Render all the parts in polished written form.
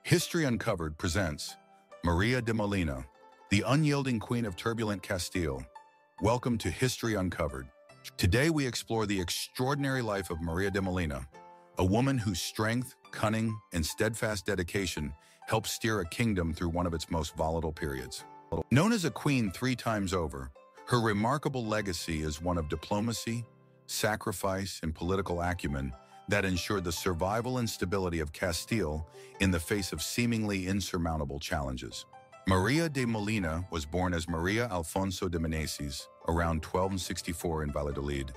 History Uncovered presents Maria de Molina, the unyielding queen of turbulent Castile. Welcome to History Uncovered. Today we explore the extraordinary life of Maria de Molina, a woman whose strength, cunning, and steadfast dedication helped steer a kingdom through one of its most volatile periods. Known as a queen 3 times over, her remarkable legacy is one of diplomacy, sacrifice, and political acumen that ensured the survival and stability of Castile in the face of seemingly insurmountable challenges. Maria de Molina was born as Maria Alfonso de Meneses around 1264 in Valladolid,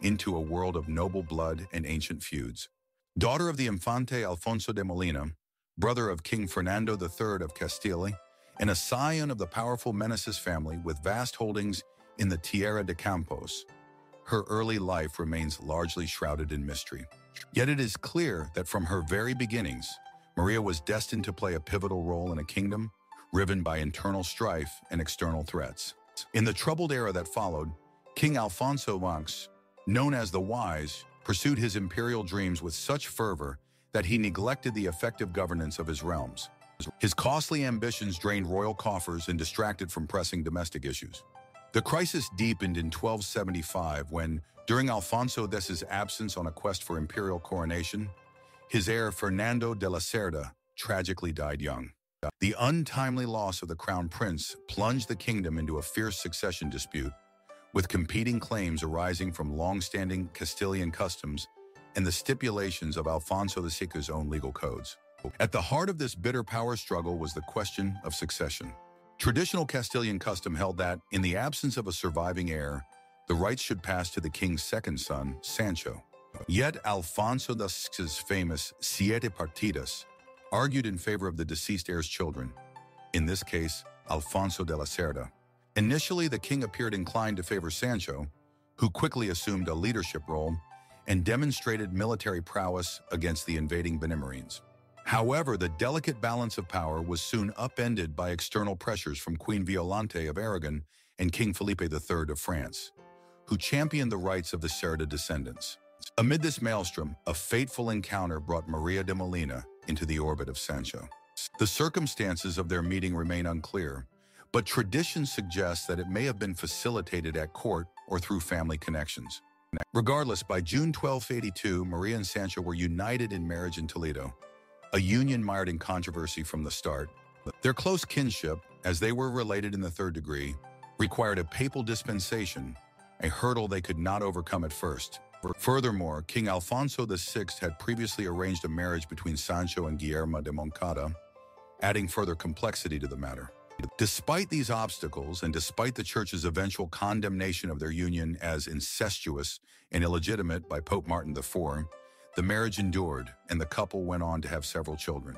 into a world of noble blood and ancient feuds. Daughter of the infante Alfonso de Molina, brother of King Fernando III of Castile, and a scion of the powerful Meneses family with vast holdings in the Tierra de Campos, her early life remains largely shrouded in mystery. Yet it is clear that from her very beginnings, Maria was destined to play a pivotal role in a kingdom riven by internal strife and external threats. In the troubled era that followed, King Alfonso X, known as the Wise, pursued his imperial dreams with such fervor that he neglected the effective governance of his realms. His costly ambitions drained royal coffers and distracted from pressing domestic issues. The crisis deepened in 1275 when, during Alfonso X's absence on a quest for imperial coronation, his heir Fernando de la Cerda tragically died young. The untimely loss of the crown prince plunged the kingdom into a fierce succession dispute, with competing claims arising from long-standing Castilian customs and the stipulations of Alfonso VI's own legal codes. At the heart of this bitter power struggle was the question of succession. Traditional Castilian custom held that, in the absence of a surviving heir, the rights should pass to the king's second son, Sancho. Yet Alfonso X's famous Siete Partidas argued in favor of the deceased heir's children, in this case, Alfonso de la Cerda. Initially, the king appeared inclined to favor Sancho, who quickly assumed a leadership role and demonstrated military prowess against the invading Benemerines. However, the delicate balance of power was soon upended by external pressures from Queen Violante of Aragon and King Felipe III of France, who championed the rights of the Cerda descendants. Amid this maelstrom, a fateful encounter brought Maria de Molina into the orbit of Sancho. The circumstances of their meeting remain unclear, but tradition suggests that it may have been facilitated at court or through family connections. Regardless, by June 1282, Maria and Sancho were united in marriage in Toledo, a union mired in controversy from the start. Their close kinship, as they were related in the third degree, required a papal dispensation, a hurdle they could not overcome at first. Furthermore, King Alfonso VI had previously arranged a marriage between Sancho and Guillermo de Moncada, adding further complexity to the matter. Despite these obstacles, and despite the Church's eventual condemnation of their union as incestuous and illegitimate by Pope Martin IV, the marriage endured, and the couple went on to have several children.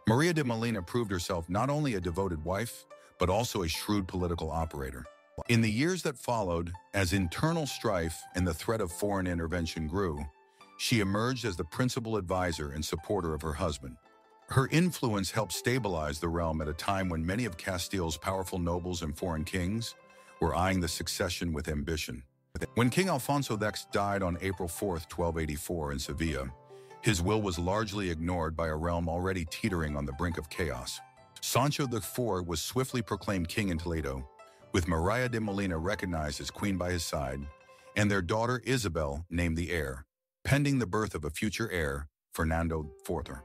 Maria de Molina proved herself not only a devoted wife, but also a shrewd political operator. In the years that followed, as internal strife and the threat of foreign intervention grew, she emerged as the principal advisor and supporter of her husband. Her influence helped stabilize the realm at a time when many of Castile's powerful nobles and foreign kings were eyeing the succession with ambition. When King Alfonso X died on April 4, 1284 in Seville, his will was largely ignored by a realm already teetering on the brink of chaos. Sancho IV was swiftly proclaimed king in Toledo, with Maria de Molina recognized as queen by his side, and their daughter Isabel named the heir, pending the birth of a future heir, Fernando IV.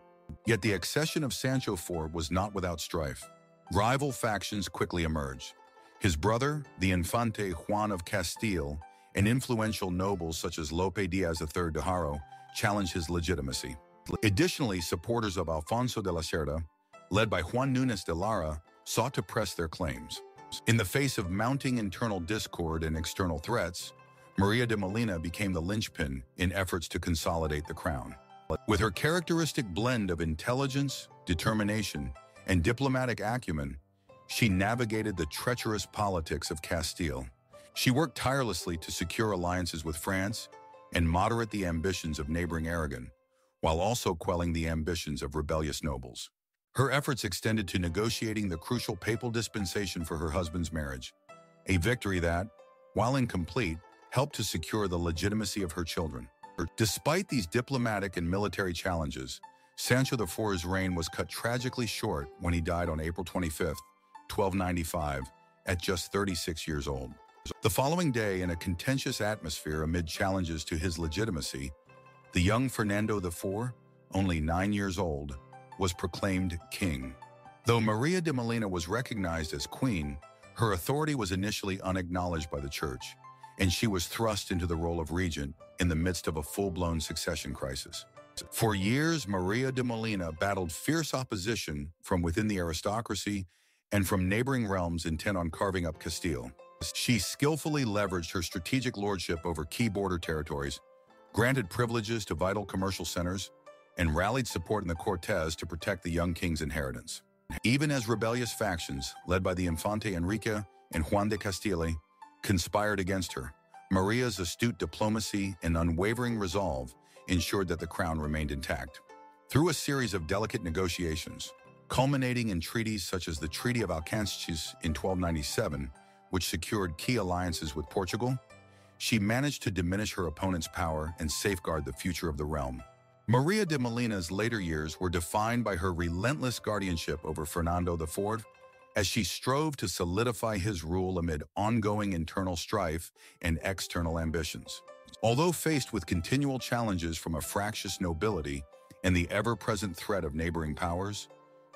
Yet the accession of Sancho IV was not without strife. Rival factions quickly emerged. His brother, the infante Juan of Castile, and influential nobles such as Lope Diaz III de Haro challenged his legitimacy. Additionally, supporters of Alfonso de la Cerda, led by Juan Núñez de Lara, sought to press their claims. In the face of mounting internal discord and external threats, Maria de Molina became the linchpin in efforts to consolidate the crown. With her characteristic blend of intelligence, determination, and diplomatic acumen, she navigated the treacherous politics of Castile. She worked tirelessly to secure alliances with France and moderate the ambitions of neighboring Aragon, while also quelling the ambitions of rebellious nobles. Her efforts extended to negotiating the crucial papal dispensation for her husband's marriage, a victory that, while incomplete, helped to secure the legitimacy of her children. Despite these diplomatic and military challenges, Sancho IV's reign was cut tragically short when he died on April 25th, 1295, at just 36 years old. The following day, in a contentious atmosphere amid challenges to his legitimacy, the young Fernando IV, only 9 years old, was proclaimed king. Though Maria de Molina was recognized as queen, her authority was initially unacknowledged by the church, and she was thrust into the role of regent in the midst of a full-blown succession crisis. For years, Maria de Molina battled fierce opposition from within the aristocracy and from neighboring realms intent on carving up Castile. She skillfully leveraged her strategic lordship over key border territories, granted privileges to vital commercial centers, and rallied support in the Cortes to protect the young king's inheritance. Even as rebellious factions, led by the infante Enrique and Juan de Castile, conspired against her, Maria's astute diplomacy and unwavering resolve ensured that the crown remained intact. Through a series of delicate negotiations, culminating in treaties such as the Treaty of Alcancas in 1297, which secured key alliances with Portugal, she managed to diminish her opponent's power and safeguard the future of the realm. Maria de Molina's later years were defined by her relentless guardianship over Fernando IV, as she strove to solidify his rule amid ongoing internal strife and external ambitions. Although faced with continual challenges from a fractious nobility and the ever-present threat of neighboring powers,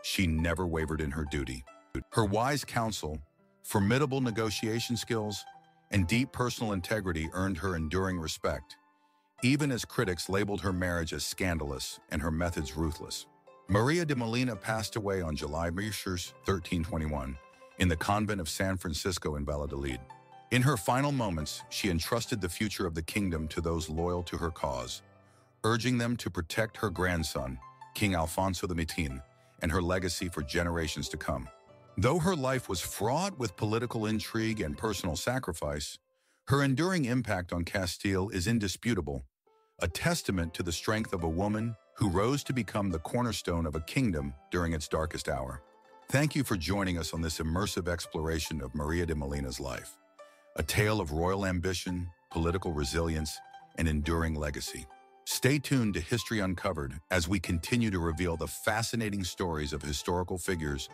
she never wavered in her duty. Her wise counsel, formidable negotiation skills, and deep personal integrity earned her enduring respect, even as critics labeled her marriage as scandalous and her methods ruthless. Maria de Molina passed away on July 1321 in the convent of San Francisco in Valladolid. In her final moments, she entrusted the future of the kingdom to those loyal to her cause, urging them to protect her grandson, King Alfonso de Meneses, and her legacy for generations to come. Though her life was fraught with political intrigue and personal sacrifice, her enduring impact on Castile is indisputable, a testament to the strength of a woman who rose to become the cornerstone of a kingdom during its darkest hour. Thank you for joining us on this immersive exploration of Maria de Molina's life, a tale of royal ambition, political resilience, and enduring legacy. Stay tuned to History Uncovered as we continue to reveal the fascinating stories of historical figures